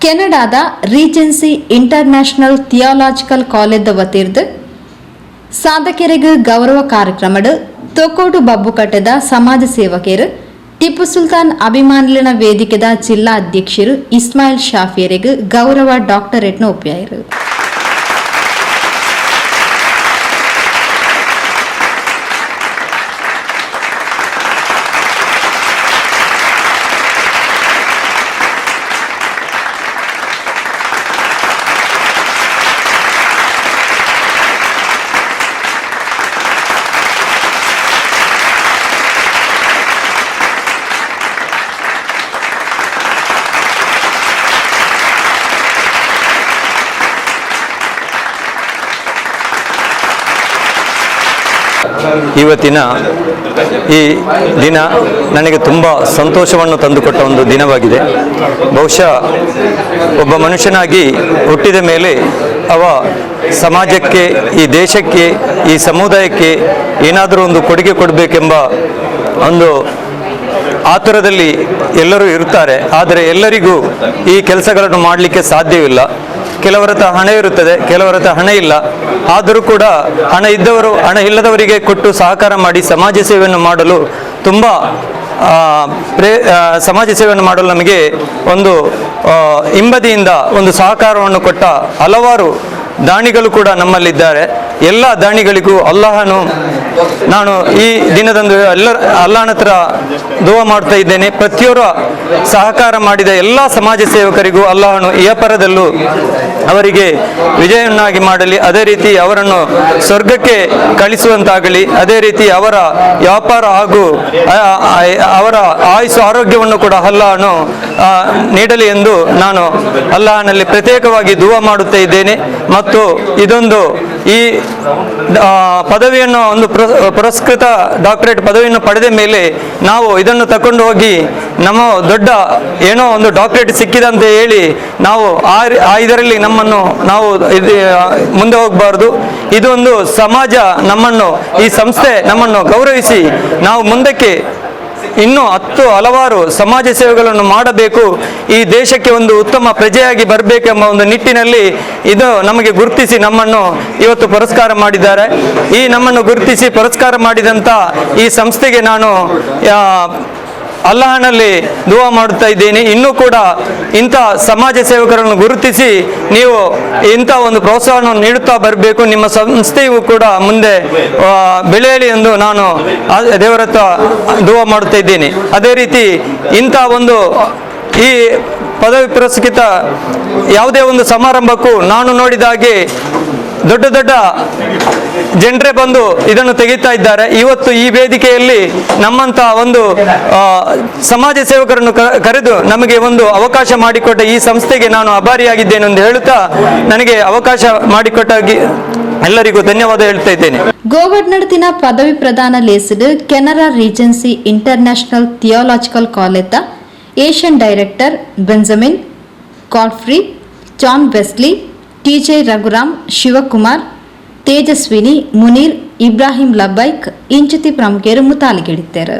ಕೆನಡಾದ Regency International Theological college ವತಿರ್ದು ಸಾಧಕರಿಗೆ ಗೌರವ ಕಾರ್ಯಕ್ರಮಡು ತೊಕೋಟು ಬಬ್ಬುಕಟ್ಟೆದ ಸಮಾಜ ಸೇವಕರು ಟಿಪ್ಪು ಸುಲ್ತಾನ್ ಅಭಿಮಾನಿಗಳ ವೇದಿಕೆದ ಜಿಲ್ಲಾ ಅಧ್ಯಕ್ಷರು ಇಸ್ಮಾಯಿಲ್ ಶಾಫಿಯರಿಗೆ ಗೌರವ ಡಾಕ್ಟರೇಟ್ನ ಒಪ್ಪಿಯಾರು. ಇವತ್ತಿನ ಈ ದಿನ ನನಗೆ ತುಂಬ ಸಂತೋಷವನ್ನು ತಂದುಕೊಟ್ಟ ಒಂದು ದಿನವಾಗಿದೆ. ಬಹುಶಃ ಒಬ್ಬ ಮನುಷ್ಯನಾಗಿ ಹುಟ್ಟಿದ ಮೇಲೆ ಅವ ಸಮಾಜಕ್ಕೆ, ಈ ದೇಶಕ್ಕೆ, ಈ ಸಮುದಾಯಕ್ಕೆ ಏನಾದರೂ ಒಂದು ಕೊಡುಗೆ ಕೊಡಬೇಕೆಂಬ ಒಂದು ಆತುರದಲ್ಲಿ ಎಲ್ಲರೂ ಇರುತ್ತಾರೆ. ಆದರೆ ಎಲ್ಲರಿಗೂ ಈ ಕೆಲಸಗಳನ್ನು ಮಾಡಲಿಕ್ಕೆ ಸಾಧ್ಯವಿಲ್ಲ. ಕೆಲವರ ಹತ್ರ ಹಣ ಇರುತ್ತದೆ, ಕೆಲವರ ಹತ್ರ ಹಣ ಇಲ್ಲ. ಆದರೂ ಕೂಡ ಹಣ ಇದ್ದವರು ಹಣ ಇಲ್ಲದವರಿಗೆ ಕೊಟ್ಟು ಸಹಕಾರ ಮಾಡಿ ಸಮಾಜ ಸೇವೆಯನ್ನು ಮಾಡಲು ತುಂಬ ಸಮಾಜ ಸೇವೆಯನ್ನು ಮಾಡಲು ನಮಗೆ ಒಂದು ಹಿಂಬದಿಯಿಂದ ಒಂದು ಸಹಕಾರವನ್ನು ಕೊಟ್ಟ ಹಲವಾರು ದಾನಿಗಳು ಕೂಡ ನಮ್ಮಲ್ಲಿದ್ದಾರೆ. ಎಲ್ಲ ದಾನಿಗಳಿಗೂ ಅಲ್ಲಾಹನು ನಾನು ಈ ದಿನದಂದು ಅಲ್ಲಾಹನ ಹತ್ರ ದುವಾ ಮಾಡ್ತಾ ಇದ್ದೇನೆ. ಪ್ರತಿಯೊಬ್ಬರ ಸಹಕಾರ ಮಾಡಿದ ಎಲ್ಲ ಸಮಾಜ ಸೇವಕರಿಗೂ ಅಲ್ಲಾಹನು ಇಹಪರದಲ್ಲೂ ಅವರಿಗೆ ವಿಜಯವನ್ನಾಗಿ ಮಾಡಲಿ. ಅದೇ ರೀತಿ ಅವರನ್ನು ಸ್ವರ್ಗಕ್ಕೆ ಕಳಿಸುವಂತಾಗಲಿ. ಅದೇ ರೀತಿ ಅವರ ವ್ಯಾಪಾರ ಹಾಗೂ ಅವರ ಆಯುಸ್ಸು ಆರೋಗ್ಯವನ್ನು ಕೂಡ ಅಲ್ಲಾಹನು ನೀಡಲಿ ಎಂದು ನಾನು ಅಲ್ಲಾಹನಲ್ಲಿ ಪ್ರತ್ಯೇಕವಾಗಿ ದುವಾ ಮಾಡುತ್ತಾ ಇದ್ದೇನೆ. ಮತ್ತು ಇದೊಂದು ಈ ಪದವಿಯನ್ನು ಒಂದು ಪುರಸ್ಕೃತ ಡಾಕ್ಟರೇಟ್ ಪದವಿಯನ್ನು ಪಡೆದ ಮೇಲೆ ನಾವು ಇದನ್ನು ತಕೊಂಡು ಹೋಗಿ ನಮ್ಮ ದೊಡ್ಡ ಏನೋ ಒಂದು ಡಾಕ್ಟರೇಟ್ ಸಿಕ್ಕಿದಂತ ಹೇಳಿ ನಾವು ಇದರಲ್ಲಿ ನಮ್ಮನ್ನು ನಾವು ಮುಂದೆ ಹೋಗಬಾರ್ದು. ಇದೊಂದು ಸಮಾಜ ನಮ್ಮನ್ನು, ಈ ಸಂಸ್ಥೆ ನಮ್ಮನ್ನು ಗೌರವಿಸಿ ನಾವು ಮುಂದಕ್ಕೆ ಇನ್ನೂ ಹಲವಾರು ಸಮಾಜ ಸೇವೆಗಳನ್ನು ಮಾಡಬೇಕು, ಈ ದೇಶಕ್ಕೆ ಒಂದು ಉತ್ತಮ ಪ್ರಜೆಯಾಗಿ ಬರಬೇಕೆಂಬ ಒಂದು ನಿಟ್ಟಿನಲ್ಲಿ ಇದು ನಮಗೆ ಗುರುತಿಸಿ ನಮ್ಮನ್ನು ಇವತ್ತು ಪುರಸ್ಕಾರ ಮಾಡಿದ್ದಾರೆ. ಈ ನಮ್ಮನ್ನು ಗುರುತಿಸಿ ಪುರಸ್ಕಾರ ಮಾಡಿದಂಥ ಈ ಸಂಸ್ಥೆಗೆ ನಾನು ಅಲ್ಲಾಹನಲ್ಲಿ ದುವಾ ಮಾಡುತ್ತಾ ಇದ್ದೀನಿ. ಇನ್ನೂ ಕೂಡ ಇಂಥ ಸಮಾಜ ಸೇವಕರನ್ನು ಗುರುತಿಸಿ ನೀವು ಇಂಥ ಒಂದು ಪ್ರೋತ್ಸಾಹವನ್ನು ನೀಡುತ್ತಾ ಬರಬೇಕು. ನಿಮ್ಮ ಸಂಸ್ಥೆಯು ಕೂಡ ಮುಂದೆ ಬೆಳೆಯಲಿ ಎಂದು ನಾನು ದೇವರ ಹತ್ರ ದುವಾ ಮಾಡುತ್ತಾ ಇದ್ದೀನಿ. ಅದೇ ರೀತಿ ಇಂಥ ಒಂದು ಈ ಪದವಿ ಪುರಸ್ಕೃತ ಯಾವುದೇ ಒಂದು ಸಮಾರಂಭಕ್ಕೂ ನಾನು ನೋಡಿದ ಹಾಗೆ ದೊಡ್ಡ ದೊಡ್ಡ ಜನರೇ ಬಂದು ಇದನ್ನು ತೆಗಿತಾ ಇದ್ದಾರೆ. ಇವತ್ತು ಈ ವೇದಿಕೆಯಲ್ಲಿ ನಮ್ಮಂತ ಒಂದು ಸಮಾಜ ಸೇವಕರನ್ನು ಕರೆದು ನಮಗೆ ಒಂದು ಅವಕಾಶ ಮಾಡಿಕೊಟ್ಟ ಈ ಸಂಸ್ಥೆಗೆ ನಾನು ಆಭಾರಿಯಾಗಿದ್ದೇನೆ ಎಂದು ಹೇಳುತ್ತಾ ನನಗೆ ಅವಕಾಶ ಮಾಡಿಕೊಟ್ಟಾಗಿ ಎಲ್ಲರಿಗೂ ಧನ್ಯವಾದ ಹೇಳ್ತಾ ಇದ್ದೇನೆ. ಗೋವಾಡ್ ನಡತಿನ ಪದವಿ ಪ್ರದಾನ ಲೇಸಿಡ್ Canara Regency International Theological College Asian director Benjamin Godfrey, John Wesley, TJ Raghuram, Shivakumar, Tejaswini, Munir, Ibrahim Labbaik ಇಂಚತಿ ಪ್ರಮುಖರು ಮುತಾಲಿಗೆಡಿದ್ದಾರೆ.